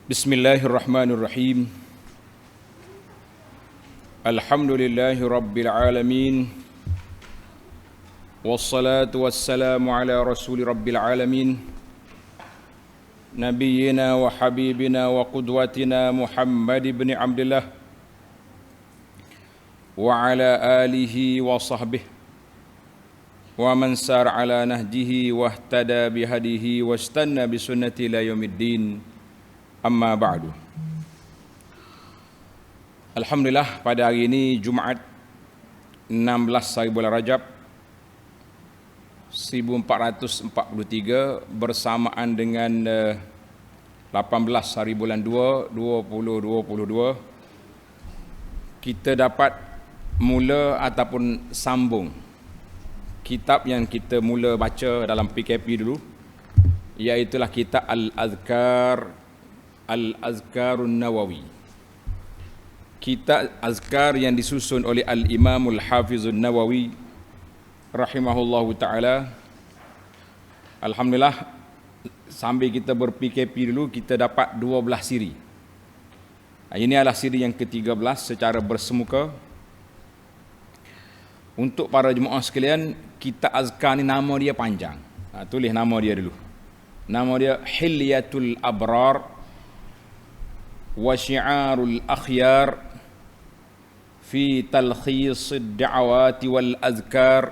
Bismillahirrahmanirrahim. Alhamdulillahi rabbil alamin. Wassalatu wassalamu ala rasuli rabbil alamin. Nabiyyina wa habibina wa qudwatina Muhammad ibn Abdullah wa ala alihi wa sahbihi wa man sar ala nahjihi wa ihtada bihadihi wa istanna bisunnati ila yaumiddin. Amma ba'du. Alhamdulillah, pada hari ini Jumaat 16 hari bulan Rajab 1443 bersamaan dengan 18 hari bulan 2 2022, kita dapat mula ataupun sambung kitab yang kita mula baca dalam PKP dulu, iaitulah kitab Al-Azkarun Nawawi. Kitab azkar yang disusun oleh Al-Imamul Hafizun Nawawi rahimahullahu ta'ala. Alhamdulillah, sambil kita ber-PKP dulu, kita dapat 12 siri. Ini adalah siri yang ke-13 secara bersemuka. Untuk para jemaah sekalian, kitab azkar ni nama dia panjang. Tulis nama dia dulu. Nama dia Hilyatul Abrar wa Syi'arul Akhyar fi talkhisid da'awati wal azkar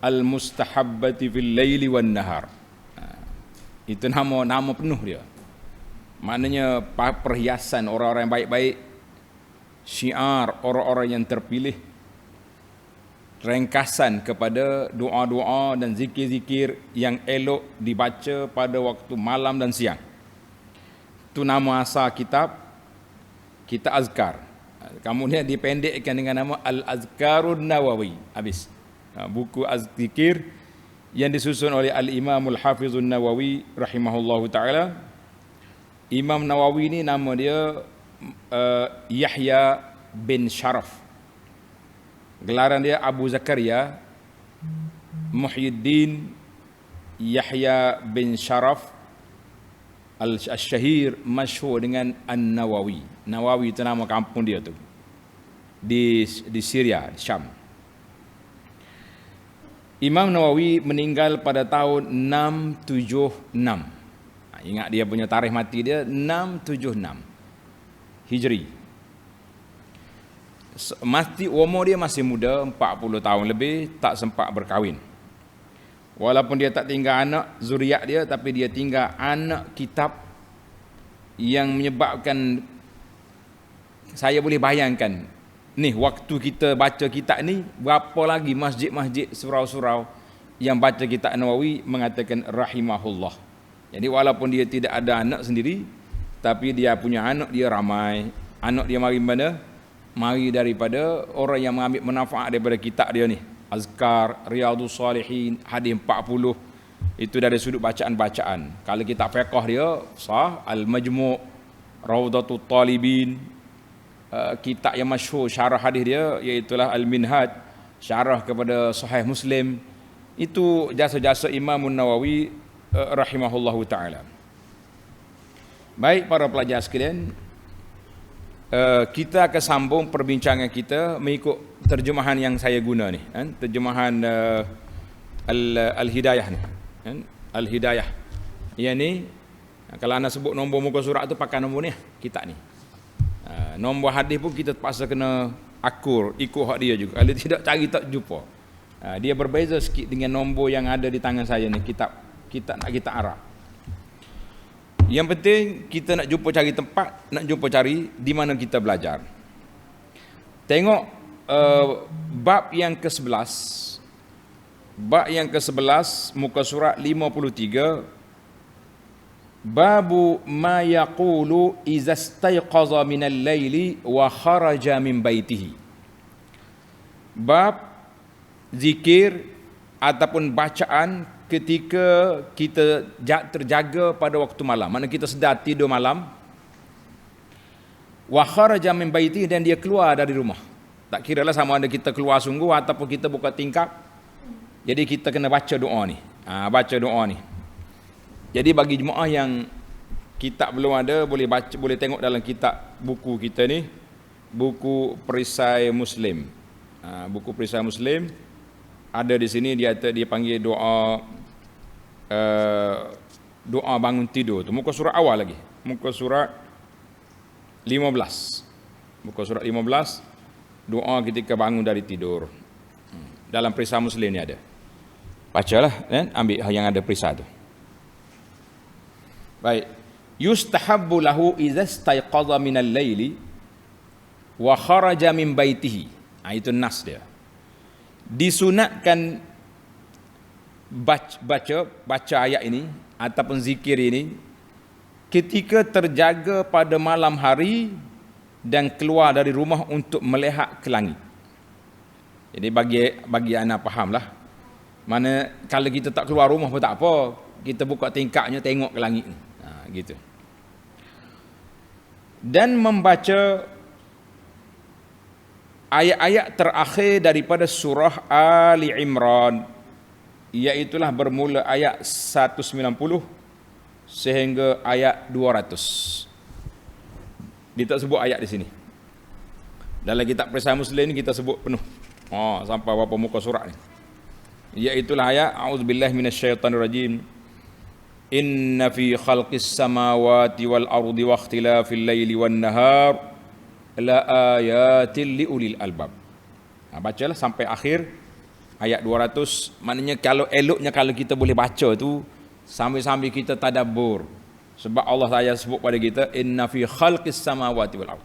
al-mustahabbati fil laili wan nahar. Itu nama penuh dia. Maknanya perhiasan orang-orang yang baik-baik, syiar orang-orang yang terpilih, ringkasan kepada doa-doa dan zikir-zikir yang elok dibaca pada waktu malam dan siang. Itu nama asal kitab azkar. Kemudian dipendekkan dengan nama Al-Azkarun Nawawi. Habis. Buku zikir yang disusun oleh Al-Imamul Hafizun Nawawi rahimahullahu ta'ala. Imam Nawawi ni nama dia Yahya bin Sharaf. Gelaran dia Abu Zakaria Muhyiddin Yahya bin Sharaf Al-Syahir, masyhur dengan An-Nawawi. Nawawi itu nama kampung dia tu, di Syria, di Syam. Imam Nawawi meninggal pada tahun 676. Ingat dia punya tarikh mati dia 676 Hijri. Mati umur dia masih muda, 40 tahun lebih, tak sempat berkahwin. Walaupun dia tak tinggal anak zuriat dia, tapi dia tinggal anak kitab yang menyebabkan saya boleh bayangkan ni waktu kita baca kitab ni, berapa lagi masjid-masjid, surau-surau yang baca kitab Nawawi mengatakan rahimahullah. Jadi walaupun dia tidak ada anak sendiri, tapi dia punya anak dia ramai. Anak dia mari mana? Mari daripada orang yang mengambil manfaat daripada kitab dia ni. Azkar, Riyadhus Salihin, hadis 40. Itu dari sudut bacaan-bacaan. Kalau kitab fiqh dia sah, Al-Majmu', Rawdatul Talibin. Kitab yang masyhur syarah hadis dia iaitulah Al-Minhaj, syarah kepada Sahih Muslim. Itu jasa-jasa Imam Nawawi rahimahullahu ta'ala. Baik para pelajar sekalian, kita akan sambung perbincangan kita mengikut terjemahan yang saya guna ni, terjemahan Al-Hidayah ni, Al-Hidayah. Yang ni, kalau anda sebut nombor muka surat tu pakai nombor ni, kitab ni. Nombor hadis pun kita terpaksa kena akur, ikut hak dia juga. Kalau tidak, cari tak jumpa. Dia berbeza sikit dengan nombor yang ada di tangan saya ni, kitab Arab. Yang penting kita nak jumpa cari tempat, nak jumpa cari di mana kita belajar. Tengok bab yang ke-11. Bab yang ke-11 muka surat 53. Babu ma yaqulu iza stayqaza minal laili wa kharaja min baitihi. Bab zikir ataupun bacaan ketika kita terjaga pada waktu malam. Maknanya kita sedar tidur malam. Wa kharaja min baitihi, dan dia keluar dari rumah. Tak kiralah sama ada kita keluar sungguh ataupun kita buka tingkap. Jadi kita kena baca doa ni. Baca doa ni. Jadi bagi jemaah yang kitab belum ada, boleh baca, boleh tengok dalam kitab buku kita ni, buku perisai Muslim. Buku perisai Muslim ada di sini, dia panggil doa doa bangun tidur tu, muka surat awal lagi, muka surat 15. Muka surat 15, doa ketika bangun dari tidur. Dalam perisai Muslim ni ada. Bacalah, ambil yang ada perisai tu. Baik. Yustahabbu lahu idza istayqadha minal laili wa kharaja min baitihi. Itu nas dia. Disunatkan baca ayat ini ataupun zikir ini ketika terjaga pada malam hari dan keluar dari rumah untuk melihat ke langit. Jadi bagi anak fahamlah. Mana kalau kita tak keluar rumah pun tak apa, kita buka tingkapnya tengok ke langit ni. Gitu. Dan membaca ayat-ayat terakhir daripada surah Ali Imran, iaitulah bermula ayat 190 sehingga ayat 200. Dia tak sebut ayat di sini. Dalam kitab Perisai Muslim ni kita sebut penuh. Sampai berapa muka surat ni. Iaitulah ayat a'udzubillahi minasyaitonirrajim. Inna fi khalqis samawati wal ardi wa ikhtilafil laili wan nahar la ayatil liulil albab. Bacalah sampai akhir ayat 200. Maknanya kalau eloknya kalau kita boleh baca tu sambil-sambil kita tadabbur. Sebab Allah Taala sebut pada kita inna fi khalqis samawati wal ard.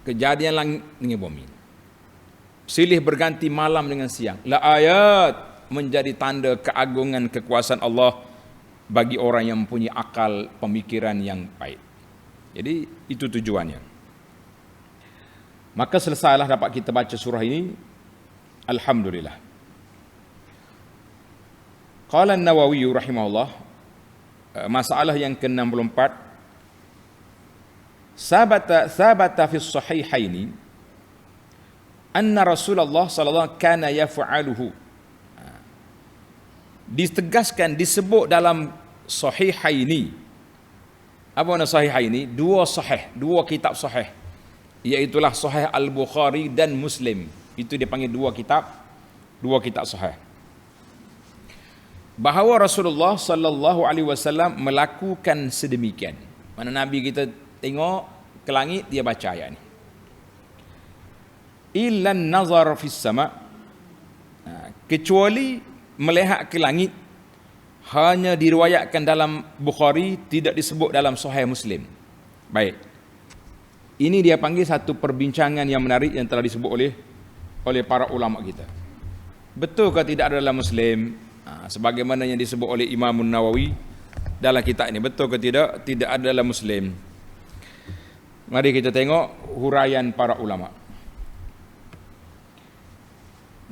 Kejadian langit dengan bumi. Silih berganti malam dengan siang. La ayat, menjadi tanda keagungan kekuasaan Allah bagi orang yang mempunyai akal pemikiran yang baik. Jadi itu tujuannya. Maka selesailah dapat kita baca surah ini. Alhamdulillah. Qala An-Nawawi rahimahullah, masalah yang ke-64, sabata fi sahihaini anna Rasulullah sallallahu alaihi wasallam kana yaf'aluhu. Ditegaskan, disebut dalam sahihaini. Apa makna sahihaini? Dua kitab sahih, iaitulah Sahih Al-Bukhari dan Muslim. Itu dia panggil dua kitab sahih. Bahawa Rasulullah sallallahu alaihi wasallam melakukan sedemikian. Mana Nabi kita tengok ke langit, dia baca ayat ni. Illan nazar fis sama, kecuali melihat ke langit, hanya diriwayatkan dalam Bukhari, tidak disebut dalam Sahih Muslim. Baik. Ini dia panggil satu perbincangan yang menarik yang telah disebut oleh para ulama kita. Betul ke tidak ada dalam Muslim? Sebagaimana yang disebut oleh Imam Nawawi dalam kitab ini, betul ke tidak? Tidak ada dalam Muslim. Mari kita tengok huraian para ulama.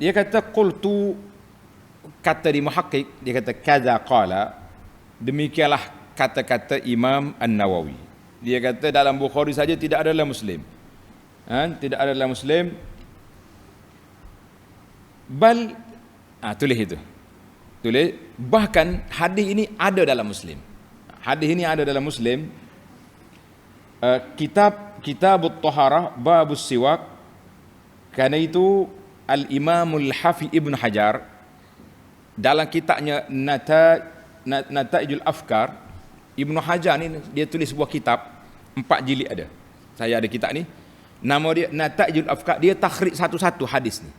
Dia kata qultu, kata di muhakkik, dia kata kaza qala, demikianlah kata-kata Imam An-Nawawi. Dia kata dalam Bukhari saja tidak ada dalam Muslim. Tidak ada dalam Muslim. Bal, tulis itu. Tulis, bahkan hadis ini ada dalam Muslim. Hadis ini ada dalam Muslim. Kitabut Taharah babus siwak. Karena itu Al-Imamul Hafiz Ibn Hajar dalam kitabnya Nata'ijul Afkar, Ibn Hajar ni dia tulis sebuah kitab 4 jilid ada. Saya ada kitab ni. Nama dia Nata'ijul Afkar. Dia takhrij satu-satu hadis ni.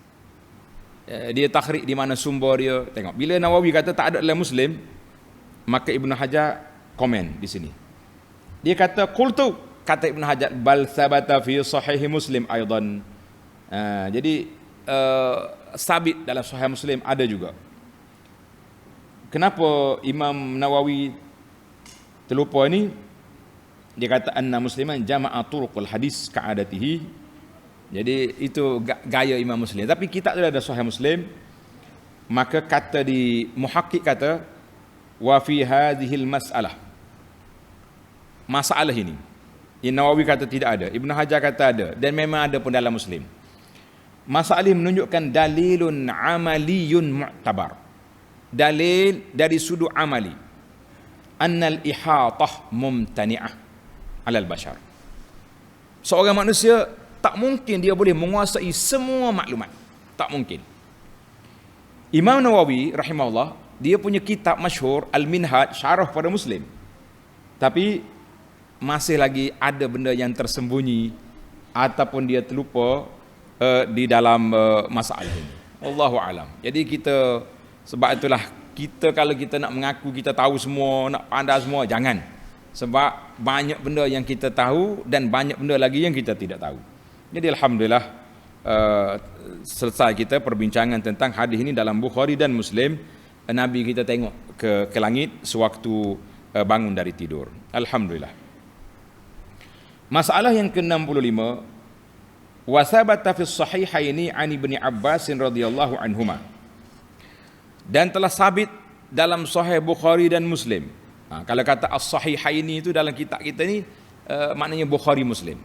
Dia takhrij di mana sumber dia. Tengok. Bila Nawawi kata tak ada dalam Muslim, maka Ibn Hajar komen di sini. Dia kata qultu, kata Ibn Hajar, bal thabata fi sahih Muslim aidan. Jadi sabit dalam Sahih Muslim ada juga. Kenapa Imam Nawawi terlupa ni? Dia kata anna musliman jama'a turuqul hadis ka'adatihi. Jadi itu gaya Imam Muslim. Tapi kitab tu ada Sahih Muslim. Maka kata di muhakkik kata wa fi hadhil mas'alah. Masalah ini, Nawawi kata tidak ada, Ibn Hajar kata ada, dan memang ada pun dalam Muslim. Masalah ini menunjukkan dalilun amaliyun mu'tabar. Dalil dari sudut amali. annal ihatah mumtani'ah 'alal bashar. Seorang manusia tak mungkin dia boleh menguasai semua maklumat. Tak mungkin. Imam Nawawi rahimahullah, dia punya kitab masyhur Al-Minhaj, syarah pada Muslim. Tapi masih lagi ada benda yang tersembunyi ataupun dia terlupa di dalam masalah ini. Wallahu alam. Jadi kita, sebab itulah kita kalau kita nak mengaku kita tahu semua, nak pandai semua, jangan. Sebab banyak benda yang kita tahu dan banyak benda lagi yang kita tidak tahu. Jadi alhamdulillah selesai kita perbincangan tentang hadis ini dalam Bukhari dan Muslim. Nabi kita tengok ke langit sewaktu bangun dari tidur. Alhamdulillah. Masalah yang ke-65, wa thabata fi sahihaini an Ibni Abbas radhiyallahu anhuma. Dan telah sabit dalam Sahih Bukhari dan Muslim. Kalau kata as-sahihaini itu dalam kitab kita ni maknanya Bukhari Muslim.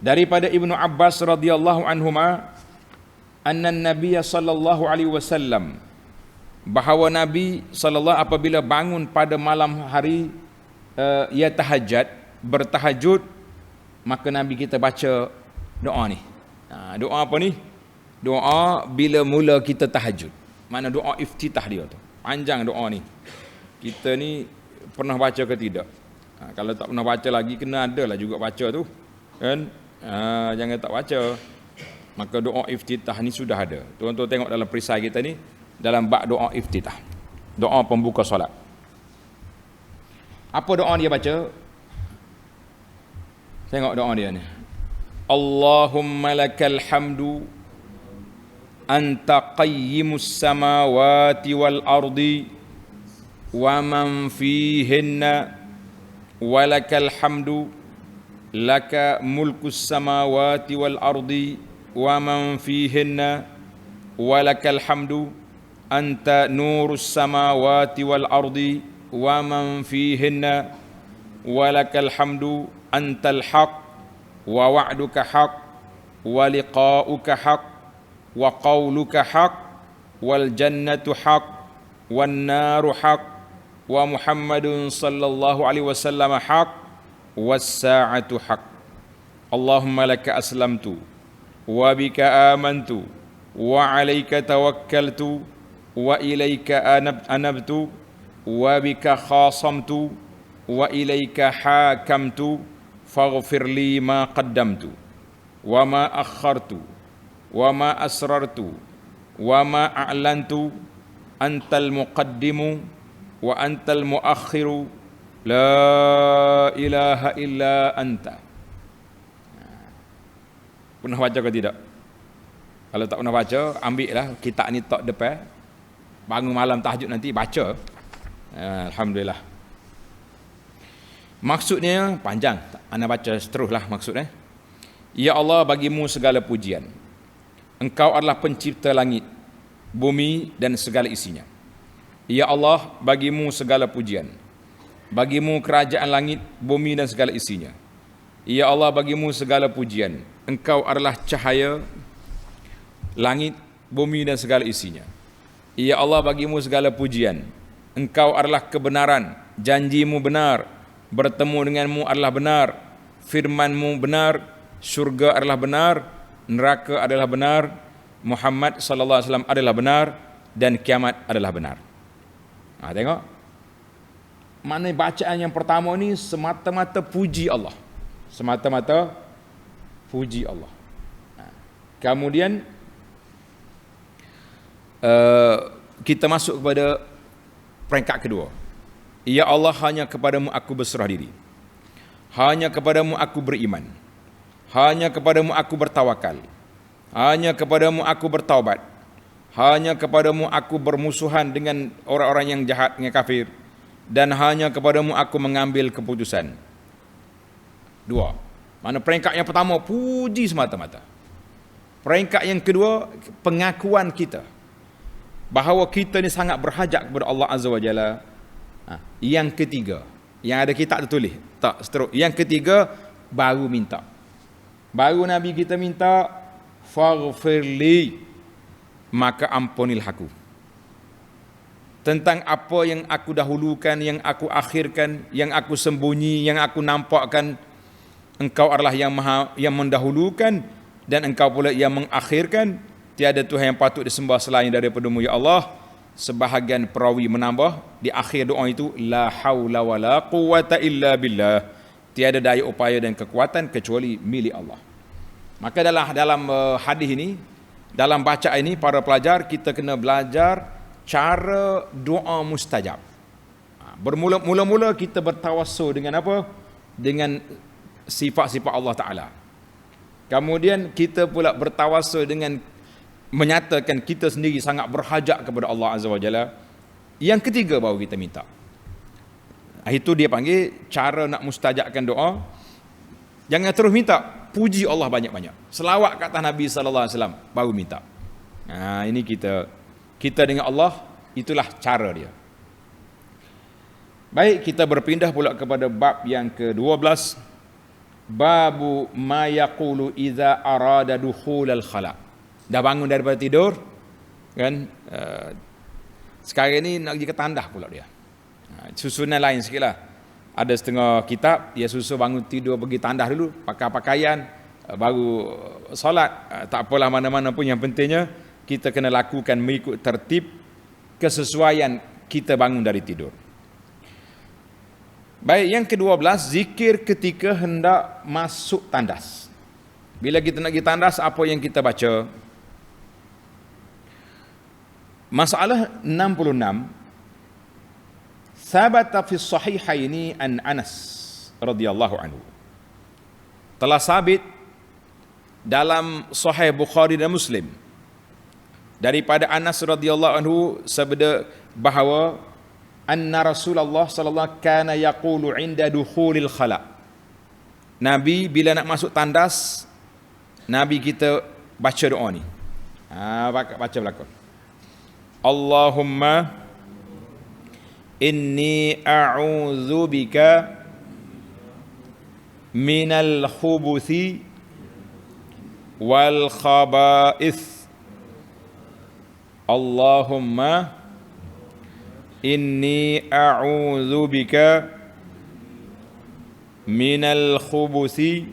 Daripada Ibnu Abbas radhiyallahu anhuma, anna Nabiy sallallahu alaihi wasallam, bahawa Nabi sallallahu apabila bangun pada malam hari ia tahajud, bertahajud, maka Nabi kita baca doa ni. Doa apa ni? Doa bila mula kita tahajud. Mana doa iftitah dia tu. Panjang doa ni. Kita ni pernah baca ke tidak? Kalau tak pernah baca lagi, kena ada lah juga baca tu. Kan? Jangan tak baca. Maka doa iftitah ni sudah ada. Tuan-tuan tengok dalam perisai kita ni, dalam bab doa iftitah. Doa pembuka solat. Apa doa dia baca? Tengok doa dia ni. Allahumma lakal hamdu anta qayyimus samawati wal ardi wa man fihinna walakal hamdu laka mulkus samawati wal ardi wa man fihinna walakal hamdu anta nurus samawati wal ardi wa man fihinna walakal hamdu antal haq wa wa'duka haq wa liqa'uka haq wa qawluka haq wal jannatu haq wan naru haq wa Muhammadun sallallahu alaihi wasallam haq was sa'atu haq. Allahumma laka aslamtu wa bika amantu wa alayka tawakkaltu wa ilayka anabtu wa bika khasamtu wa ilayka hakamtu faghfir li ma qaddamtu wa ma akhartu wa ma asrartu wa ma a'lantu antal muqaddimu wa antal muakhiru la ilaha illa anta. Pernah baca ke tidak? Kalau tak pernah baca, ambil lah kitab ni tok depan, bangun malam tahajud nanti baca. Alhamdulillah. Maksudnya panjang, anda baca seteruslah maksudnya. Ya Allah, bagimu segala pujian. Engkau adalah pencipta langit, bumi dan segala isinya. Ya Allah, bagimu segala pujian. Bagimu kerajaan langit, bumi dan segala isinya. Ya Allah, bagimu segala pujian. Engkau adalah cahaya langit, bumi dan segala isinya. Ya Allah, bagimu segala pujian. Engkau adalah kebenaran, janjimu benar, bertemu denganmu adalah benar, firmanmu benar, syurga adalah benar, neraka adalah benar, Muhammad sallallahu alaihi wasallam adalah benar, dan kiamat adalah benar. Tengok. Maknanya bacaan yang pertama ni semata-mata puji Allah. Semata-mata puji Allah. Kemudian kita masuk kepada peringkat kedua. Ya Allah, hanya kepadamu aku berserah diri. Hanya kepadamu aku beriman. Hanya kepadamu aku bertawakal. Hanya kepadamu aku bertaubat. Hanya kepadamu aku bermusuhan dengan orang-orang yang jahat, yang kafir. Dan hanya kepadamu aku mengambil keputusan. Dua. Mana peringkat yang pertama, puji semata-mata. Peringkat yang kedua, pengakuan kita bahawa kita ni sangat berhajat kepada Allah Azza wa Jalla. Yang ketiga, yang ada kitab tertulis, tak seterus. Yang ketiga, baru minta. Baru Nabi kita minta, faghfirli, maka ampunilah aku. tentang apa yang aku dahulukan, yang aku akhirkan, yang aku sembunyi, yang aku nampakkan. Engkau adalah yang mendahulukan dan engkau pula yang mengakhirkan. Tiada Tuhan yang patut disembah selain daripada-Mu ya Allah. Sebahagian perawi menambah di akhir doa itu, la haula wala quwata illa billah. Tiada daya upaya dan kekuatan kecuali milik Allah. Maka dalam hadis ini, dalam bacaan ini, para pelajar, kita kena belajar cara doa mustajab. Mula-mula kita bertawassul dengan apa? Dengan sifat-sifat Allah Ta'ala. Kemudian kita pula bertawassul dengan menyatakan kita sendiri sangat berhajat kepada Allah Azza wa Jalla. Yang ketiga baru kita minta. Itu dia panggil cara nak mustajabkan doa. Jangan terus minta, puji Allah banyak-banyak. Selawat kat atas Nabi sallallahu alaihi wasallam baru minta. Ini kita dengan Allah, itulah cara dia. Baik, kita berpindah pula kepada bab yang ke-12. Babu ma yaqulu idza arada dukhulal khala. Dah bangun daripada tidur kan, sekarang ni nak pergi ke tandah pula dia. Susunan lain sikitlah. Ada setengah kitab dia susun bangun tidur pergi tandah dulu, pakai pakaian, baru solat. Tak apalah mana-mana pun, yang pentingnya kita kena lakukan mengikut tertib kesesuaian kita bangun dari tidur. Baik, yang ke-12, zikir ketika hendak masuk tandas. Bila kita nak pergi tandas, apa yang kita baca? Masalah 66. Sabata fi sahihaini an Anas radhiyallahu anhu. Telah sabit dalam Sahih Bukhari dan Muslim daripada Anas radhiyallahu anhu sabda bahawa anna Rasulullah sallallahu kana yaqulu inda dukhulil khala. Nabi bila nak masuk tandas, Nabi kita baca doa ni. Baca belakang. Allahumma inni a'udzu bika minal khubuthi wal khaba'ith. Allahumma inni a'udzu bika minal khubuthi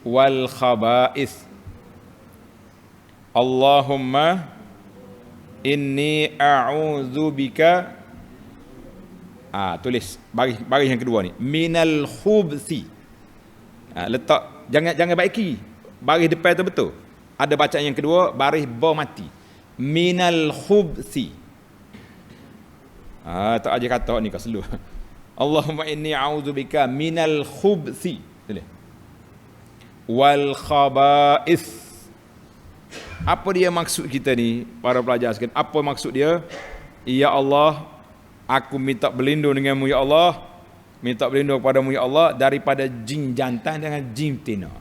wal khaba'ith. Allahumma inni a'udzu bika, tulis baris yang kedua ni, minal khubthi. Letak, jangan baiki baris depan tu betul. Ada bacaan yang kedua, baris ba mati, minal khubthi. Tak aja kata ni kau selu. Allahumma inni a'udzubika minal khubthi, tulis, wal khaba'ith. Apa dia maksud kita ni para pelajar sekalian? Apa maksud dia? Ya Allah, aku minta berlindung denganmu ya Allah, minta berlindung kepadamu ya Allah daripada jin jantan dengan jin betina.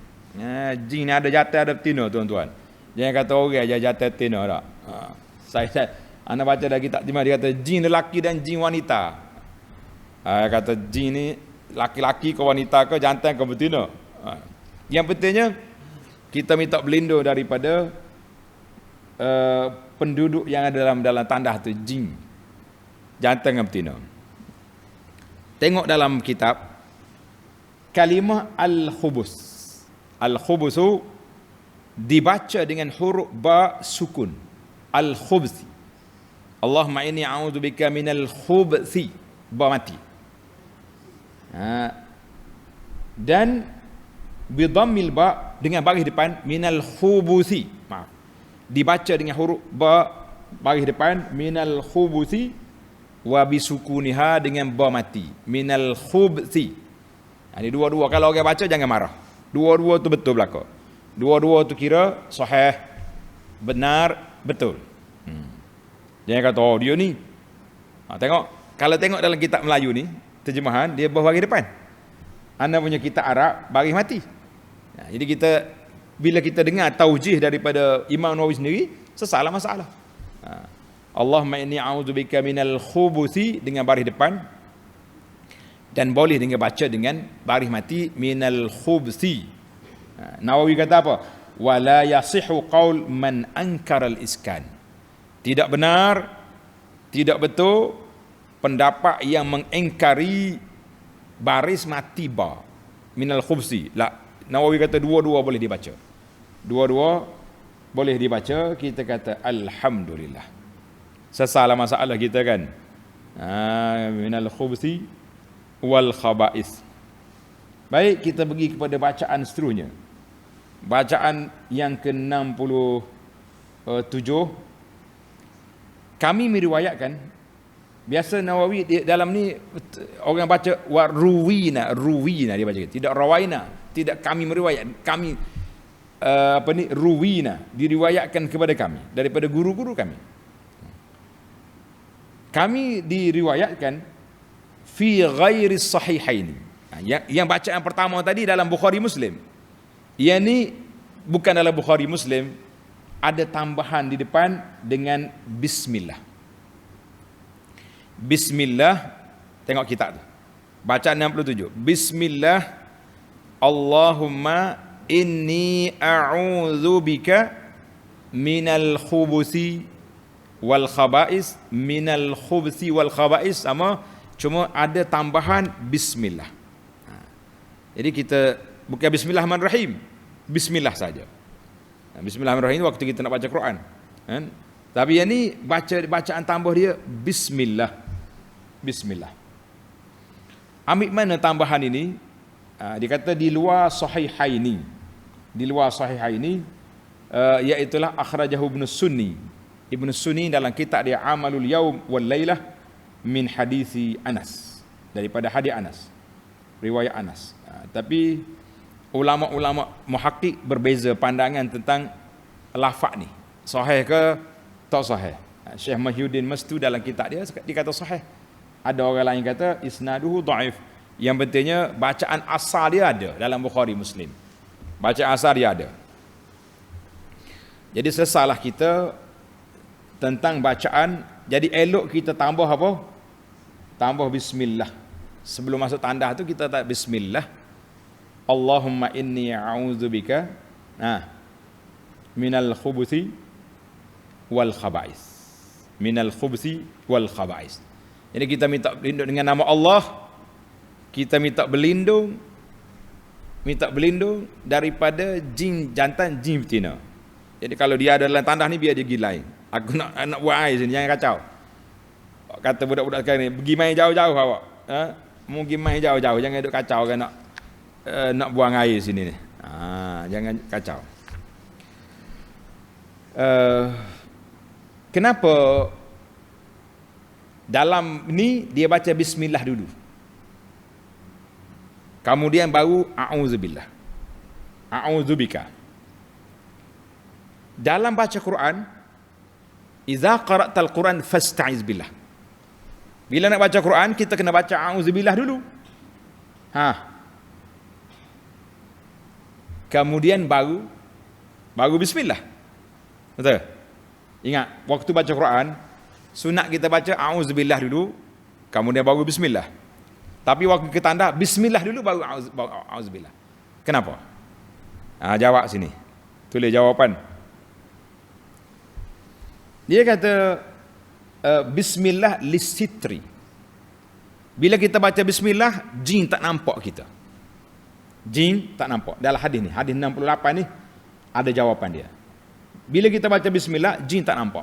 Jin ni ada jantan ada betina tuan-tuan. Jangan kata orang aja jantan betina tak. Saya anak baca dah kitab timah, dia kata jin lelaki dan jin wanita. Kata jin ni laki-laki ke wanita ke jantan ke betina. Yang pentingnya kita minta berlindung daripada penduduk yang ada dalam tandah tu, jin jantan dengan betina. Tengok dalam kitab kalimah al-khubus. Al-khubusu dibaca dengan huruf ba sukun. Al-khubsi. Allahumma inni a'udzubika minal khubsi, ba mati. Dan bidhammil ba dengan baris depan minal khubusi. Maaf. Dibaca dengan huruf ba baris depan minal khubusi wa bisukuniha dengan ba mati minal khubthi. Ini dua-dua, kalau orang baca jangan marah. Dua-dua tu betul belaka. Dua-dua tu kira sahih, benar, betul. Jangan kata dia ni. Tengok, kalau tengok dalam kitab Melayu ni, terjemahan dia baris depan. Anda punya kitab Arab baris mati. Jadi kita bila kita dengar taujih daripada Imam Nawawi sendiri, sesalah masalah. Allahumma inni a'udzubika minal khubuthi dengan baris depan, dan boleh dengan baca dengan baris mati minal khubthi. Nawawi kata apa? Wala yasihu qaul man ankara al-iskan. Tidak benar Tidak betul pendapat yang mengingkari baris matiba minal khubsi. Nawawi kata dua-dua boleh dibaca. Dua-dua boleh dibaca. Kita kata alhamdulillah. Sesalah masalah kita kan. Minal khubsi wal khaba'is. Baik, kita pergi kepada bacaan seterusnya. Bacaan yang ke-67. Kami meriwayatkan, biasa Nawawi dalam ni orang baca ruwina dia baca, tidak rawaina, tidak kami meriwayat, kami ruwina, diriwayatkan kepada kami daripada guru-guru kami. Kami diriwayatkan fi ghairi sahihaini. Yang bacaan pertama tadi dalam Bukhari Muslim. Yang ni bukan dalam Bukhari Muslim, ada tambahan di depan dengan bismillah. Bismillah, tengok kitab tu. Bacaan 67. Bismillah, Allahumma inni a'udzubika minal khubuthi wal khaba'is, minal khubuthi wal khaba'is, sama, cuma ada tambahan bismillah. Jadi kita bukan bismillahirrahmanirrahim, bismillah saja. Bismillahirrahmanirrahim waktu kita nak baca Quran, kan? Tapi yang ni bacaan tambah dia bismillah. Bismillah. Ambil mana tambahan ini? Dia kata di luar sahihaini. Di luar sahihaini, iaitulah akhrajahu Ibnu Sunni. Ibnu Sunni dalam kitab dia Amalul Yaum wal Lailah min hadisi Anas. Daripada hadis Anas. Riwayat Anas. Tapi ulama-ulama muhaqqiq berbeza pandangan tentang lafaz ni. Sahih ke tak sahih? Syekh Mahyuddin Mastu dalam kitab dia kata sahih. Ada orang lain kata isnaduhu dhaif. Yang pentingnya bacaan asal dia ada dalam Bukhari Muslim. Bacaan asal dia ada. Jadi sesalah kita tentang bacaan, jadi elok kita tambah apa? Tambah bismillah. Sebelum masuk tanda tu kita tak bismillah. Allahumma inni a'udzubika minal khubuthi wal khaba'is. Minal khubuthi wal khaba'is. Jadi kita minta berlindung dengan nama Allah. Kita minta berlindung daripada jin jantan, jin betina. Jadi kalau dia ada dalam tandas ni, biar dia pergi lain. Aku nak buat air sini, jangan kacau. Kata budak-budak sekarang ni, pergi main jauh-jauh awak. Mau pergi main jauh-jauh, jangan duk kacau kan nak buang air sini ni. Jangan kacau. Kenapa dalam ni dia baca bismillah dulu, kemudian baru a'udzubillah, a'udzubika. Dalam baca Quran, idza qara'tal Quran fasta'iz billah. Bila nak baca Quran, kita kena baca a'udzubillah dulu. Kemudian baru bismillah. Betul? Ingat, waktu baca Quran, sunat kita baca a'udzubillah dulu, kemudian baru bismillah. Tapi waktu kita tanda, bismillah dulu baru a'udzubillah. Kenapa? Jawab sini. Tulis jawapan. Dia kata bismillah lisitri. Bila kita baca bismillah, jin tak nampak kita. Jin tak nampak. Dalam hadis ni, hadis 68 ni ada jawapan dia. Bila kita baca bismillah, jin tak nampak.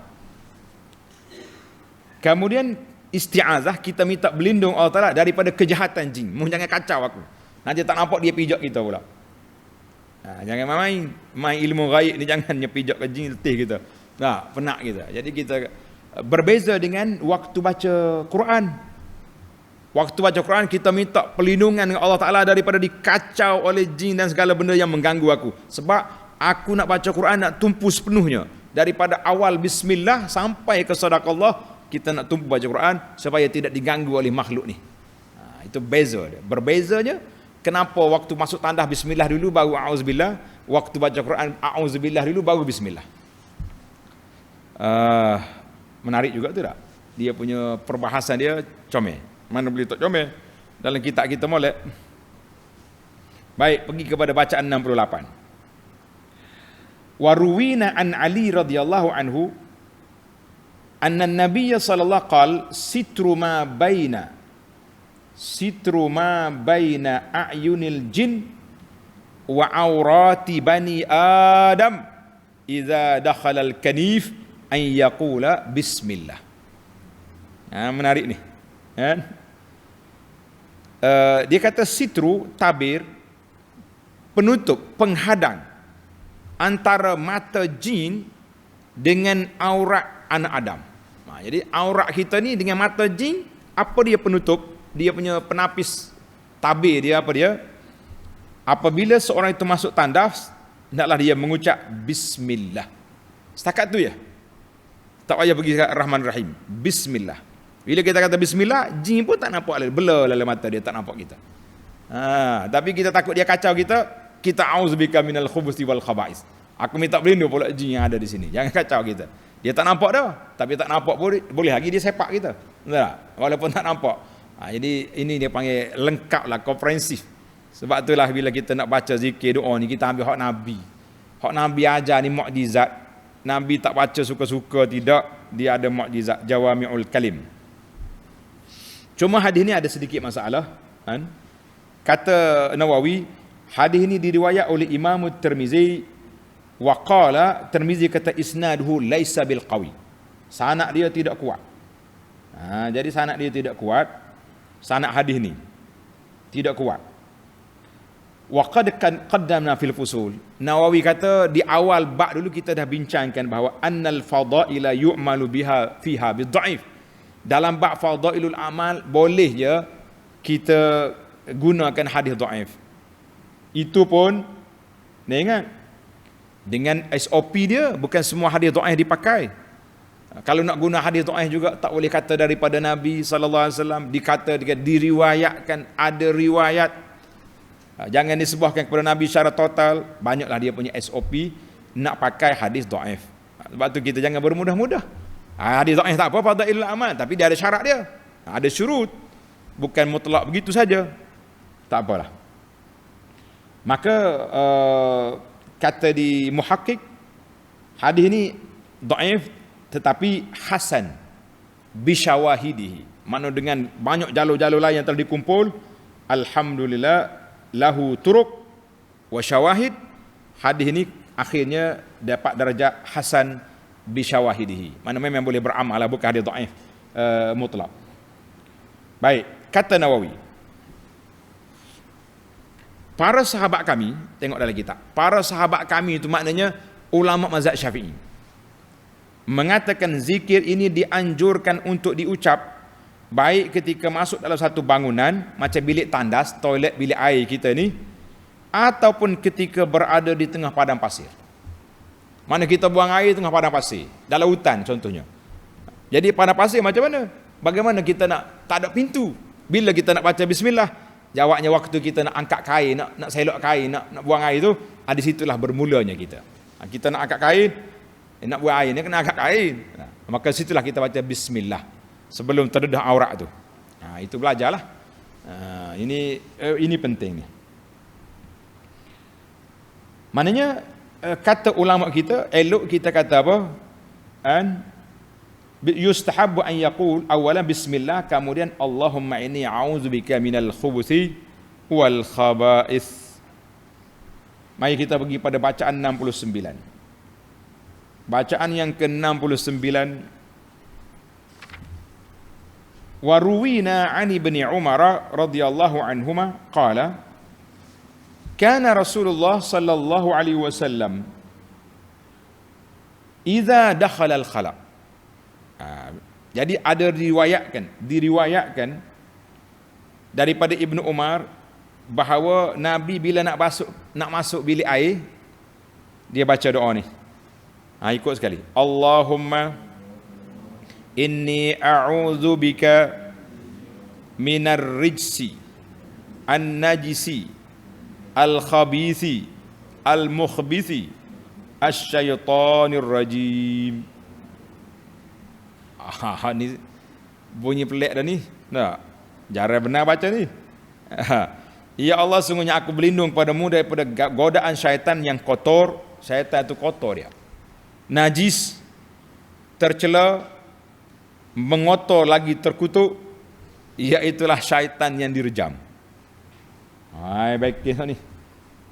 Kemudian isti'azah, kita minta berlindung Allah Ta'ala daripada kejahatan jin. Jangan kacau aku. Nanti tak nampak dia pijak kita pula. Jangan main ilmu ghaib ni, jangan pijak ke jin letih kita. Penat kita. Jadi kita berbeza dengan waktu baca Quran. Waktu baca Quran kita minta perlindungan dengan Allah Ta'ala daripada dikacau oleh jin dan segala benda yang mengganggu aku. Sebab aku nak baca Quran nak tumpu sepenuhnya. Daripada awal bismillah sampai ke sadaqallah, kita nak tumpu baca Quran supaya tidak diganggu oleh makhluk ni. Itu beza dia. Berbezanya kenapa waktu masuk tandas bismillah dulu baru a'udzubillah, waktu baca Quran a'udzubillah dulu baru bismillah. Menarik juga tu tak? Dia punya perbahasan dia comel. Mana boleh tak comel? Dalam kitab kita molek. Baik, pergi kepada bacaan 68. Waruwina an Ali radhiyallahu anhu anna an-nabiy sallallahu qal sitru ma baina a'yunil jin wa aurati bani adam idza dakhala al-kanif an yaqula bismillah. Menarik ni kan. Dia kata sitru, tabir, penutup, penghadang antara mata jin dengan aurat anak Adam. Jadi aurat kita ni dengan mata jin, apa dia penutup? Dia punya penapis, tabir dia apa dia? Apabila seorang itu masuk tandas, hendaklah dia mengucap bismillah. Setakat tu ya. Tak payah pergi kat Rahman Rahim. Bismillah. Bila kita kata bismillah, jin pun tak nampak lagi, blur dalam mata dia, tak nampak kita. Tapi kita takut dia kacau kita auzubika minal khubuthi wal khaba'is. Aku minta berlindung pula jin yang ada di sini. Jangan kacau kita. Dia tak nampak dah, tapi tak nampak boleh lagi dia sepak kita. Betul tak? Walaupun tak nampak. Jadi ini dia panggil lengkap lah, komprehensif. Sebab itulah bila kita nak baca zikir doa ni, kita ambil hak Nabi. Hak Nabi ajar ni mukjizat. Nabi tak baca suka-suka, tidak. Dia ada mukjizat, jawami'ul kalim. Cuma hadis ni ada sedikit masalah kan? Kata Nawawi, hadis ini diriwayat oleh Imam Tirmizi, wa qala Tirmizi kata isnaduhu laisa bil qawi. Sanad dia tidak kuat. Jadi sanad dia tidak kuat. Sanad hadis ni tidak kuat. Wa qad qaddamna fil fusul. Nawawi kata di awal bab dulu kita dah bincangkan bahawa annal fadaila yu'malu biha fiha bid'aif. Dalam bab fadailul amal boleh je kita gunakan hadis dhaif. Itu pun ingat dengan SOP dia, bukan semua hadis dhaif dipakai. Kalau nak guna hadis dhaif juga tak boleh kata daripada Nabi sallallahu alaihi wasallam, dikata diriwayatkan, ada riwayat. Jangan disebutkan kepada Nabi secara total. Banyaklah dia punya SOP nak pakai hadis dhaif. Sebab tu kita jangan bermudah-mudah. Hadis dhaif tak apa, fadailul amal, tapi dia ada syarat dia. Ada syurut. Bukan mutlak begitu saja. Tak apalah. Maka kata di muhakkik, hadis ini dhaif tetapi hasan bisyawahidihi. Makna dengan banyak jalur-jalur lain yang telah dikumpul, alhamdulillah lahu turuk wa syawahid. Hadis ini akhirnya dapat darjah hasan bisyawahidihi. Mana memang boleh beramal lah, bukan hadis dhaif mutlak. Baik, kata Nawawi, para sahabat kami, tengok dalam kitab, para sahabat kami itu maknanya ulama mazhab Syafi'i, mengatakan zikir ini dianjurkan untuk diucap baik ketika masuk dalam satu bangunan macam bilik tandas, toilet, bilik air kita ni, ataupun ketika berada di tengah padang pasir. Mana kita buang air tengah padang pasir, dalam hutan contohnya. Jadi padang pasir macam mana? Bagaimana kita nak, tak ada pintu. Bila kita nak baca bismillah, jawabnya waktu kita nak angkat kain, nak selok kain, nak buang air tu, di situlah bermulanya kita. Kita nak angkat kain, nak buang air ni kena angkat kain. Maka situlah kita baca bismillah sebelum terdedah aurat tu. Itu belajarlah. Ini penting ni. Maknanya kata ulama kita, elok kita kata apa? Yustahabbu an yaqul awalan bismillah, kemudian Allahumma inni a'udzubika minal khubuthi wal khaba'ith. Mari kita pergi pada bacaan 69. Bacaan yang ke-69. Wa ruwina 'an ibni Umar radhiyallahu anhuma qala kana Rasulullah sallallahu alaihi wasallam idza dakhala al-khala'. Jadi ada diriwayatkan daripada Ibnu Umar bahawa Nabi bila nak masuk bilik air, dia baca doa ni. Ikut sekali. Allahumma inni a'udzubika minar rijsi an-najisi al-khabithi al-mukhbithi asy-syaithanir rajim. Ni bunyi pelik dah ni. Tak? Jarang benar baca ni. Ya Allah, sungguhnya aku berlindung padamu daripada godaan syaitan yang kotor. Syaitan itu kotor dia. Najis, tercela, mengotor lagi terkutuk, iaitulah syaitan yang direjam. Hai baik kisah ni.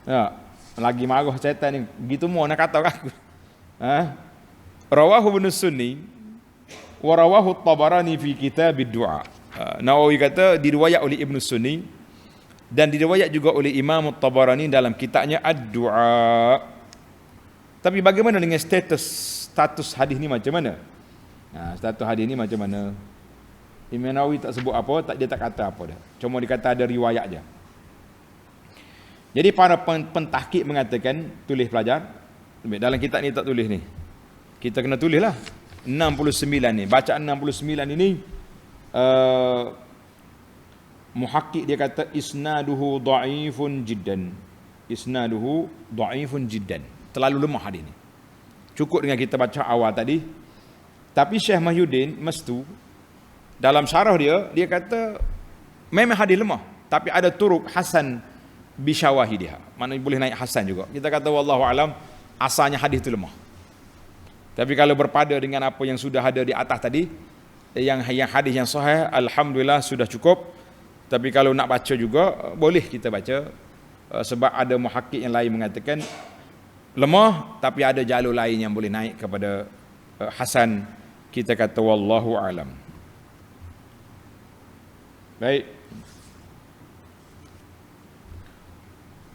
Ya, lagi marah syaitan ni. Gitu mau nak kata aku. Rawahu Ibnu Sunni wa rawahu At-Tabarani fi kitab ad-du'a. Nawawi kata diriwayat oleh Ibnu Sunni dan diriwayat juga oleh Imam At-Tabarani dalam kitabnya Ad-Du'a. Tapi bagaimana dengan status hadis ni macam mana? Status hadis ni macam mana? Imam Nawawi tak sebut apa, dia tak kata apa dah. Cuma dia kata ada riwayat je. Jadi para pentahqiq mengatakan, tulis pelajar, dalam kitab ni tak tulis ni. Kita kena tulis lah. 69 ni, bacaan 69 ini muhaqqiq dia kata isnaduhu dha'ifun jiddan. Isnaduhu dha'ifun jiddan. Terlalu lemah hadis ni. Cukup dengan kita baca awal tadi. Tapi Syekh Mahyuddin Mastu dalam syarah dia kata memang hadis lemah, tapi ada turuk hasan bisyawahidiha. Maknanya boleh naik hasan juga. Kita kata wallahu alam asalnya hadis itu lemah. Tapi kalau berpada dengan apa yang sudah ada di atas tadi, yang hadis yang sahih, alhamdulillah sudah cukup. Tapi kalau nak baca juga boleh kita baca, sebab ada muhaqqiq yang lain mengatakan lemah, tapi ada jalur lain yang boleh naik kepada hasan. Kita kata wallahu alam. Baik.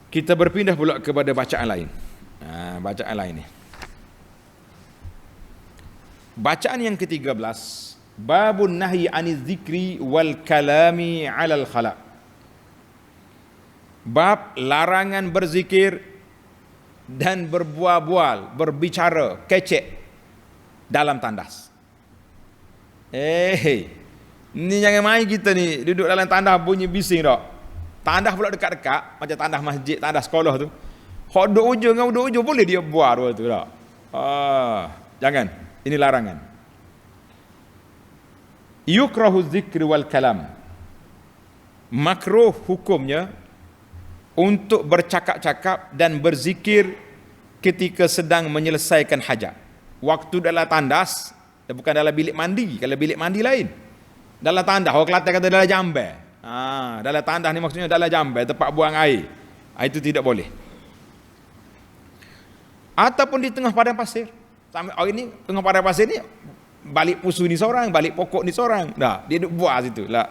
Kita berpindah pula kepada bacaan lain. Bacaan lain ni. Bacaan yang ke-13, babun nahyi aniz zikri wal kalami 'alal khala'. Bab larangan berzikir dan berbual-bual, berbicara, kecek dalam tandas. Ni jangan main kita ni duduk dalam tandas bunyi bising tak. Tandas pula dekat-dekat, macam tandas masjid, tandas sekolah tu. Hok duduk ujung dengan duduk ujung boleh dia buar tu tak. Jangan. Ini larangan. Yukrahu zikri wal kalam. Makruh hukumnya untuk bercakap-cakap dan berzikir ketika sedang menyelesaikan hajat. Waktu dalam tandas, bukan dalam bilik mandi. Kalau bilik mandi lain. Dalam tandas, orang Kelantan kata dalam jamban. Dalam tandas ni maksudnya dalam jamban, tempat buang air. Itu tidak boleh. Ataupun di tengah padang pasir. Sampai hari ni tengah padang pasir ni balik pusu ni seorang, balik pokok ni seorang. Dah, dia duduk buat situ lah.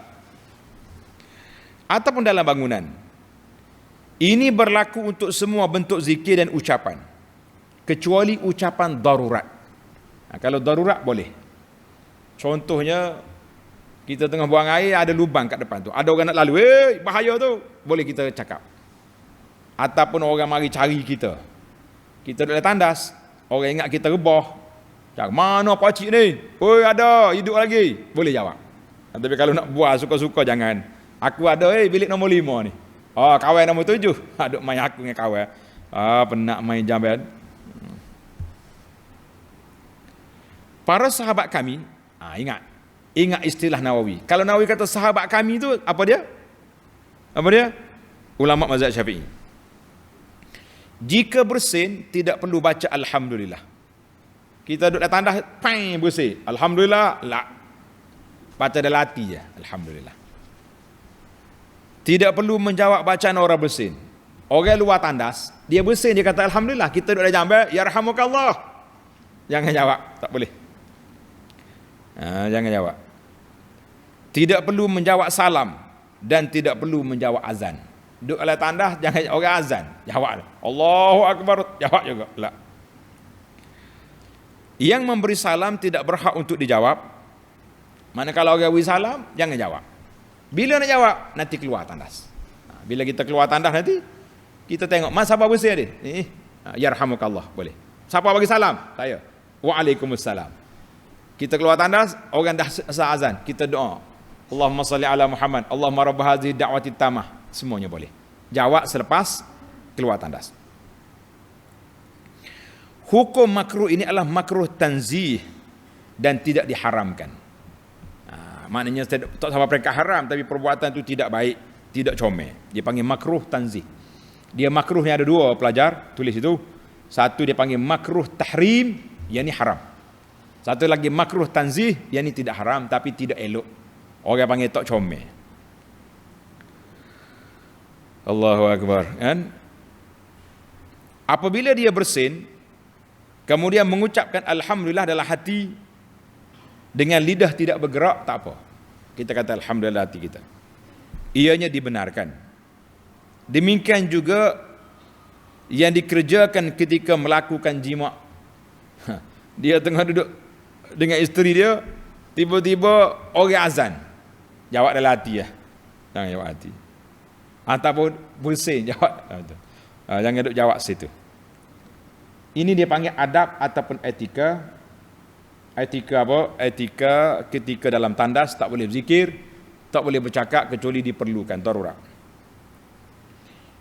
Ataupun dalam bangunan. Ini berlaku untuk semua bentuk zikir dan ucapan, kecuali ucapan darurat. Kalau darurat boleh. Contohnya kita tengah buang air, ada lubang kat depan tu, ada orang nak lalu, bahaya tu, boleh kita cakap. Ataupun orang mari cari kita, kita duduk dalam tandas, orang ingat kita rebah, cakap, mana pakcik ni? Oi, ada, hidup lagi. Boleh jawab. Tapi kalau nak buat suka-suka jangan. Aku ada bilik nombor 5 ni. Kawan nombor 7. Duk main aku dengan kawan. Penat main jamban. Para sahabat kami, ingat istilah Nawawi. Kalau Nawawi kata sahabat kami tu apa dia? Apa dia? Ulama mazhab Syafi'i. Jika bersin tidak perlu baca alhamdulillah. Kita duduk dalam tandas, bersin. Alhamdulillah, la. Baca dalam hati je, alhamdulillah. Tidak perlu menjawab bacaan orang bersin. Orang luar tandas, dia bersin, dia kata alhamdulillah. Kita duduk dalam jamban, yarhamukallah. Jangan jawab, tak boleh. Jangan jawab. Tidak perlu menjawab salam dan tidak perlu menjawab azan. Duduk dalam tandas, jangan orang azan, jawab. Allahu Akbar, jawab juga. La. Yang memberi salam tidak berhak untuk dijawab. Manakala orang beri salam, jangan jawab. Bila nak jawab, nanti keluar tandas. Bila kita keluar tandas nanti, kita tengok, mas siapa bersih dia? Yarhamukallah, boleh. Siapa bagi salam? Saya. Waalaikumsalam. Kita keluar tandas, orang dah sah azan, kita doa. Allahumma salli ala Muhammad, Allahumma rabb hadhihi da'wati tamah. Semuanya boleh. Jawab selepas keluar tandas. Hukum makruh ini adalah makruh tanzih dan tidak diharamkan. Maknanya tak sama mereka haram, tapi perbuatan itu tidak baik, tidak comel. Dia panggil makruh tanzih. Dia makruhnya ada dua, pelajar tulis itu. Satu dia panggil makruh tahrim, yang ini haram. Satu lagi makruh tanzih, yang ini tidak haram tapi tidak elok. Orang panggil tok comel. Allahu Akbar, kan? Apabila dia bersin, kemudian mengucapkan alhamdulillah dalam hati, dengan lidah tidak bergerak, tak apa. Kita kata alhamdulillah hati kita. Ianya dibenarkan. Demikian juga yang dikerjakan ketika melakukan jima'. Dia tengah duduk dengan isteri dia, tiba-tiba orang azan. Jawab dalam hati lah. Jangan jawab hati. Ataupun bersin jawab. Jangan duduk jawab situ. Ini dia panggil adab ataupun etika. Etika apa? Etika ketika dalam tandas tak boleh berzikir, tak boleh bercakap kecuali diperlukan darurat.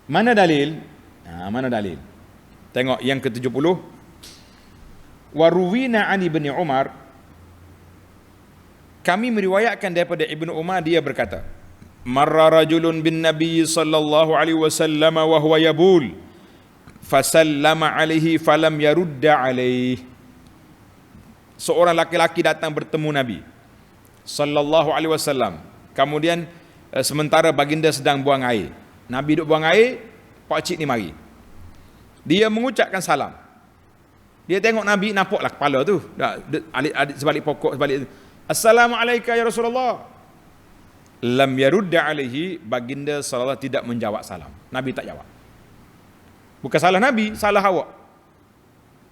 Mana dalil? Mana dalil? Tengok yang ke-70. Waruwina an Ibni Umar, kami meriwayatkan daripada Ibnu Umar, dia berkata, marra rajulun bin Nabi sallallahu alaihi wasallam wa huwa yabul fasallama alaihi falam yarudda alaihi. Seorang laki-laki datang bertemu Nabi sallallahu alaihi wasallam, kemudian sementara baginda sedang buang air. Nabi duk buang air, pak cik ni mari. Dia mengucapkan salam. Dia tengok Nabi, nampaklah kepala tu adik sebalik pokok sebalik. Assalamualaikum ya Rasulullah. Lam yarudda alaihi, baginda sallallahu tidak menjawab salam. Nabi tak jawab. Bukan salah Nabi, salah awak.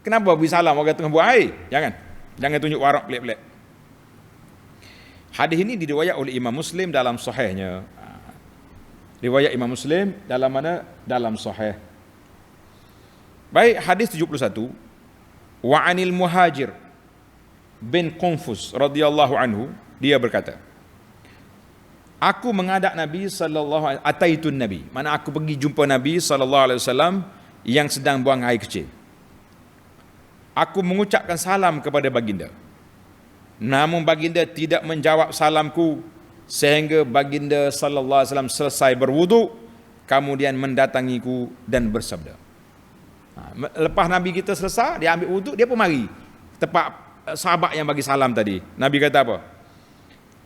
Kenapa beri salam orang tengah buang air? Jangan tunjuk warak pelik-pelik. Hadis ini diriwayat oleh Imam Muslim dalam sahihnya. Riwayat Imam Muslim dalam mana? Dalam sahih. Baik, hadis 71. Wa anil Muhajir bin Qunfus radhiyallahu anhu, dia berkata, aku menghadap Nabi sallallahu alaihi ataitun Nabi, mana aku pergi jumpa Nabi sallallahu alaihi wasallam yang sedang buang air kecil. Aku mengucapkan salam kepada baginda, namun baginda tidak menjawab salamku, sehingga baginda sallallahu alaihi wasallam selesai berwudu, kemudian mendatangiku dan bersabda. Lepas Nabi kita selesai, dia ambil wuduk, dia pun mari tempat sahabat yang bagi salam tadi. Nabi kata apa?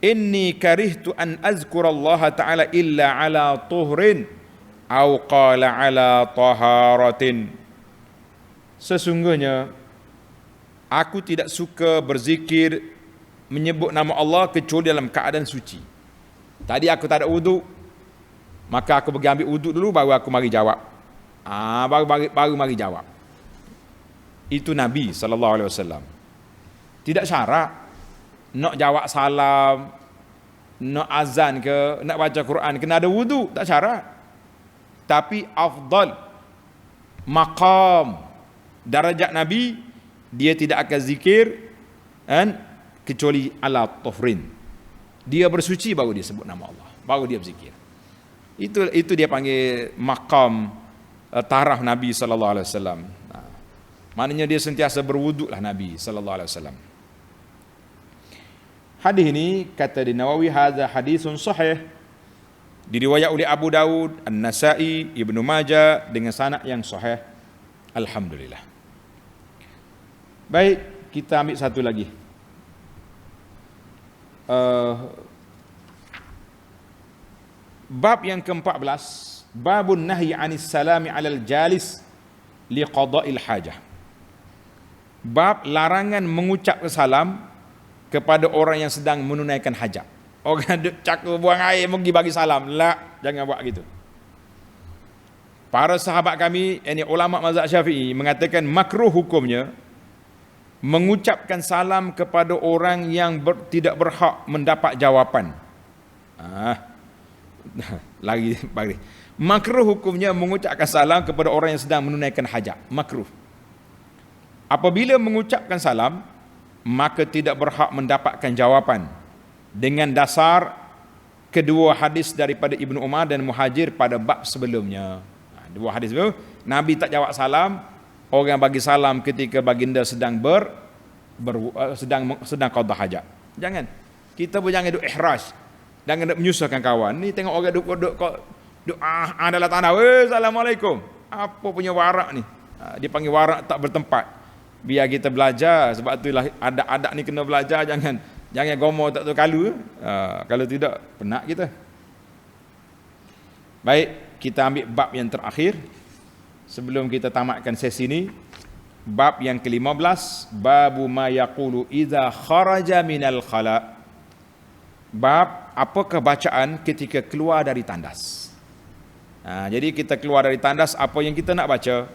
Inni karihtu an azkurallaha ta'ala illa ala tuhrin au qala ala taharatin. Sesungguhnya aku tidak suka berzikir menyebut nama Allah kecuali dalam keadaan suci. Tadi aku tak ada wuduk, maka aku pergi ambil wuduk dulu, baru aku mari jawab. Baru mari jawab. Itu Nabi sallallahu alaihi wasallam. Tidak syarat nak jawab salam, nak azan ke, nak baca Quran kena ada wudu, tak syarat. Tapi afdal maqam darajat Nabi, dia tidak akan zikir kecuali ala tuhrin. Dia bersuci baru dia sebut nama Allah, baru dia berzikir. Itu dia panggil maqam taraf Nabi sallallahu alaihi wasallam. Maknanya dia sentiasa berwuduklah Nabi sallallahu alaihi wasallam. Hadis ini kata di Nawawi, hadza hadisun sahih, diriwayat oleh Abu Daud, An-Nasa'i, Ibnu Majah dengan sanad yang sahih. Alhamdulillah. Baik, kita ambil satu lagi. Bab yang ke-14, babun nahyi anis salami alal jalis liqada'il hajah. Bab larangan mengucap salam kepada orang yang sedang menunaikan hajat. Orang duk cakap buang air pergi bagi salam. La, jangan buat gitu. Para sahabat kami, ini ulama mazhab Syafi'i, mengatakan makruh hukumnya mengucapkan salam kepada orang yang tidak berhak mendapat jawapan. Lagi. Makruh hukumnya mengucapkan salam kepada orang yang sedang menunaikan hajat. Makruh. Apabila mengucapkan salam, maka tidak berhak mendapatkan jawapan dengan dasar kedua hadis daripada Ibnu Umar dan Muhajir pada bab sebelumnya. Dua hadis itu, Nabi tak jawab salam, orang bagi salam ketika baginda sedang sedang qada hajat. Jangan. Kita pun jangan duk ihraj. Jangan duk menyusahkan kawan. Ni tengok orang duk dalam tanah, assalamualaikum. Apa punya warak ni? Dia panggil warak tak bertempat. Biar kita belajar, sebab itulah adat-adat ni kena belajar, jangan gomo tak tahu kalau. Kalau tidak penat kita. Baik, kita ambil bab yang terakhir sebelum kita tamatkan sesi ni. Bab yang ke-15, babu ma yaqulu idza kharaja minal khala. Bab apakah bacaan ketika keluar dari tandas. Jadi kita keluar dari tandas, apa yang kita nak baca?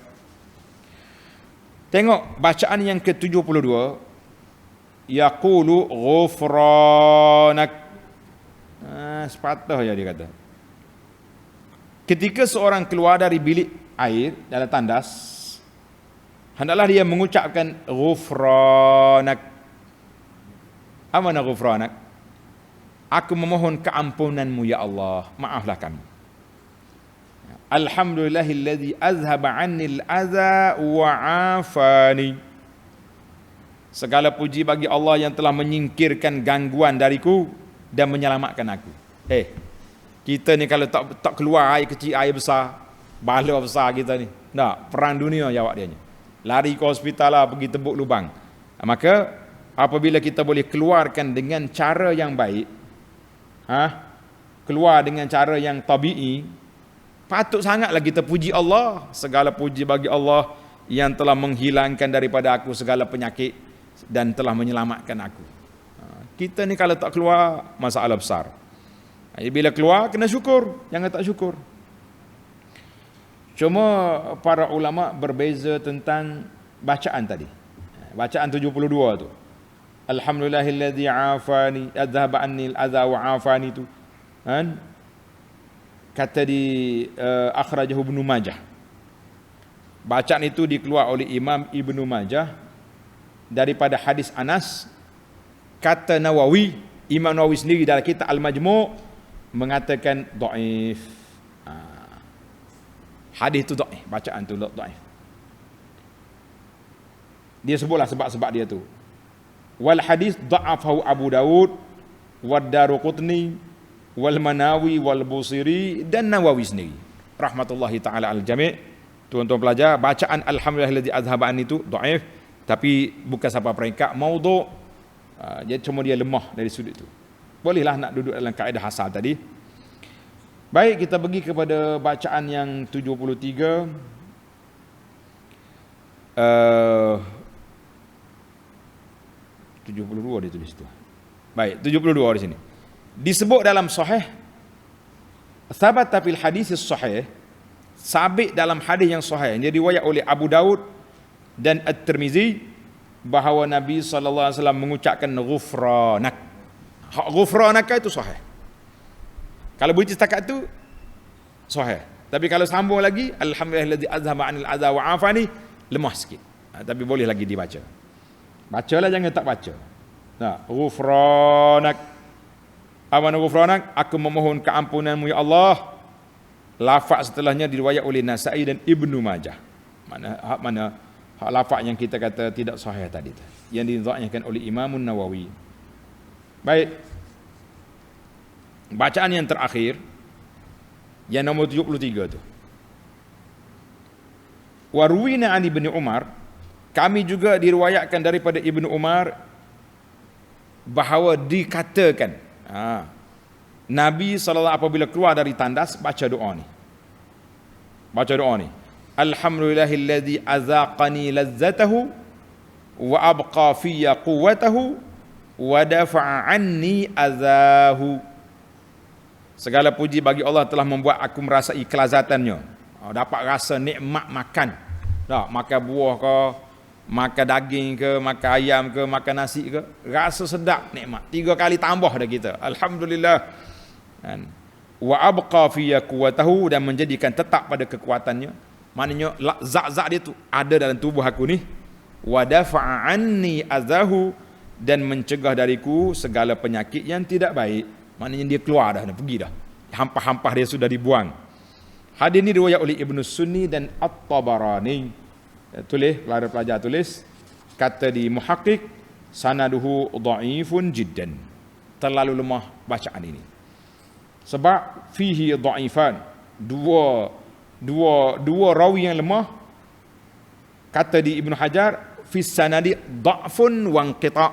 Tengok bacaan yang ke-72, yaqulu ghufranak. Sepatah je dia kata. Ketika seorang keluar dari bilik air dalam tandas, hendaklah dia mengucapkan ghufranak. Apa makna ghufranak? Aku memohon keampunanmu ya Allah, maaflah kami. Alhamdulillahilladzi azhaba 'annil adza wa 'afani. Segala puji bagi Allah yang telah menyingkirkan gangguan dariku dan menyelamatkan aku. Kita ni kalau tak keluar air kecil, air besar, bala besar kita ni. Tak, perang dunia jawab dia ni. Lari ke hospital lah, pergi tebuk lubang. Maka apabila kita boleh keluarkan dengan cara yang baik, keluar dengan cara yang tabi'i, patut sangatlah kita puji Allah. Segala puji bagi Allah yang telah menghilangkan daripada aku segala penyakit dan telah menyelamatkan aku. Kita ni kalau tak keluar, masalah besar. Bila keluar, kena syukur, jangan tak syukur. Cuma para ulama berbeza tentang bacaan tadi. Bacaan 72 tu. Alhamdulillahilladzi afani adzhaba annil adza wa afani tu. Kan? Kata di akhrajahu Ibnu Majah. Bacaan itu dikeluar oleh Imam Ibnu Majah daripada hadis Anas. Kata Nawawi, Imam Nawawi sendiri dalam kitab Al-Majmu' mengatakan dhaif. Hadis tu dhaif, bacaan tu dhaif. Dia sebutlah sebab-sebab dia tu. Wal hadis dha'afahu Abu Dawud wad Daruqutni wal Manawi wal Busiri dan Nawawi sendiri. Rahmatullahi taala al jami'. Tuan-tuan pelajar, bacaan alhamdulillahilladzi azhaba an itu dhaif, tapi bukan sampai peringkat maudhu'. Jadi cuma dia lemah dari sudut itu. Bolehlah nak duduk dalam kaedah asal tadi. Baik, kita pergi kepada bacaan yang 73. 72 dia tulis tu. Baik, 72 di sini. Disebut dalam sahih, thabata fil hadis sahih, sabit dalam hadis yang sahih yang diriwayat oleh Abu Daud dan At-Tirmizi, bahawa Nabi sallallahu alaihi wasallam mengucapkan ghufranak. Ghufranak itu sahih. Kalau berhenti setakat tu sahih. Tapi kalau sambung lagi, alhamdulillahilladzi azhaba 'anil adza wa 'afani, lemah sikit. Tapi boleh lagi dibaca. Bacalah, jangan tak baca. Ghufranak. Apa nama ghufranak? Aku memohon keampunanmu ya Allah. Lafaz setelahnya diriwayat oleh Nasa'i dan Ibnu Majah. Mana hak lafaz yang kita kata tidak sahih tadi tu, yang didhaifkan oleh Imam Nawawi. Baik. Bacaan yang terakhir yang nombor 73 tu. Warwina an Ibnu Umar, kami juga diriwayatkan daripada Ibnu Umar bahawa dikatakan Nabi SAW apabila keluar dari tandas baca doa ni. Baca doa ni. Alhamdulillahilladzi azaqani lazzatahu wa abqa fiyya quwwatahu wa dafa'a anni azahu. Segala puji bagi Allah telah membuat aku merasai kelazatannya. Dapat rasa nikmat makan. Makan buah ke, makan daging ke, makan ayam ke, makan nasi ke, rasa sedap, nikmat. 3 kali tambah dah kita. Alhamdulillah. Wa abqa fiyya quwwatahu, dan menjadikan tetap pada kekuatannya. Maknanya zat-zat dia tu ada dalam tubuh aku ni. Wa dafa'a anni azahu, dan mencegah dariku segala penyakit yang tidak baik. Maknanya dia keluar dah, pergi dah. Hampah-hampah dia sudah dibuang. Hadis ini riwayat oleh Ibnu Sunni dan At-Tabarani. Tulis, pelajar tulis, kata di muhaqqiq, sanaduhu dhaifun jiddan. Terlalu lemah bacaan ini. Sebab fihi dhaifan. Dua rawi yang lemah. Kata di Ibnu Hajar, fi sanadi dha'fun wa inqita'.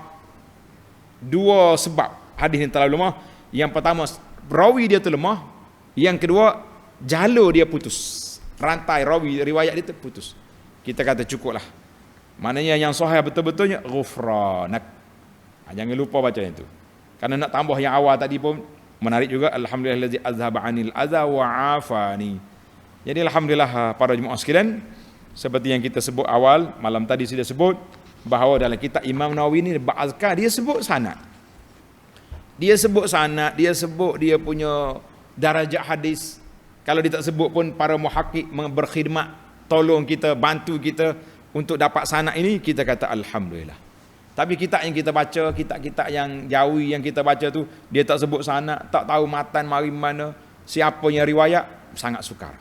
Dua sebab hadis ini terlalu lemah. Yang pertama, rawi dia tu lemah. Yang kedua, jalur dia putus. Rantai rawi riwayat dia terputus. Kita kata cukuplah. Maknanya yang sahih betul-betulnya ghufranak. Jangan lupa baca itu. Karena nak tambah yang awal tadi pun menarik juga. Alhamdulillahillazi azhaba 'anil adza wa 'afani. Jadi alhamdulillah para jemaah sekalian, seperti yang kita sebut awal malam tadi sudah sebut bahawa dalam kitab Imam Nawawi ni bab azkar dia sebut sanad. Dia sebut sanad, dia sebut dia punya darajat hadis. Kalau dia tak sebut pun para muhakkik berkhidmat tolong kita, bantu kita untuk dapat sanad ini, kita kata alhamdulillah. Tapi kitab yang kita baca, kitab-kitab yang jauh yang kita baca tu, dia tak sebut sanad, tak tahu matan mari mana, siapa yang riwayat, sangat sukar.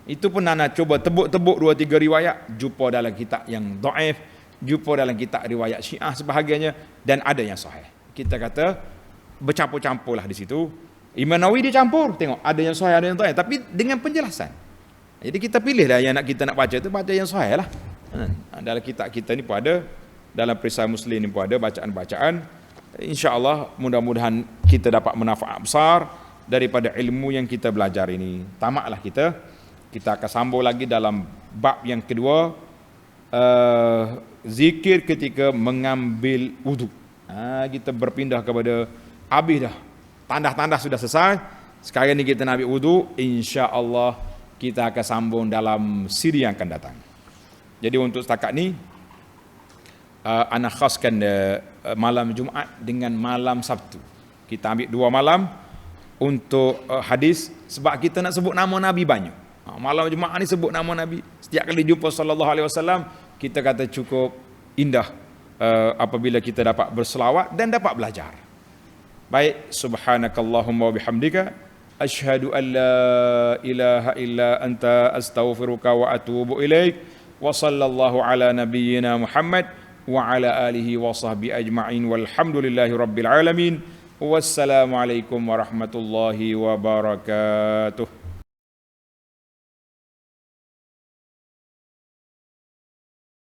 Itu pun Nana cuba tebuk-tebuk 2-3 riwayat, jumpa dalam kitab yang dhaif, jumpa dalam kitab riwayat Syiah sebahagiannya, dan ada yang sahih. Kita kata bercampur-campurlah di situ. Imam Nawawi dia campur, tengok ada yang sahih, ada yang dhaif, tapi dengan penjelasan. Jadi kita pilihlah yang kita nak baca tu, baca yang sahih lah. Dalam kitab kita ni pun ada, dalam Perisai Muslim ni pun ada bacaan-bacaan. InsyaAllah mudah-mudahan kita dapat manfaat besar daripada ilmu yang kita belajar ini. Tamaklah kita akan sambung lagi dalam bab yang kedua, zikir ketika mengambil wudu. Kita berpindah kepada habis dah. Tandah-tandah sudah selesai. Sekarang ni kita nak ambil wudu. InsyaAllah kita akan sambung dalam siri yang akan datang. Jadi untuk setakat ni, ana khaskan malam Jumaat dengan malam Sabtu. Kita ambil 2 malam untuk hadis, sebab kita nak sebut nama Nabi banyak. Malam Jumaat ni sebut nama Nabi. Setiap kali jumpa sallallahu alaihi wasallam, kita kata cukup indah apabila kita dapat berselawat dan dapat belajar. Baik, subhanakallahumma wa bihamdika asyhadu an la ilaha illa anta astaghfiruka wa atubu ilaik. Wa sallallahu ala nabiyyina Muhammad wa ala alihi wa sahbihi ajma'in walhamdulillahi rabbil alamin. Wassalamualaikum warahmatullahi wabarakatuh.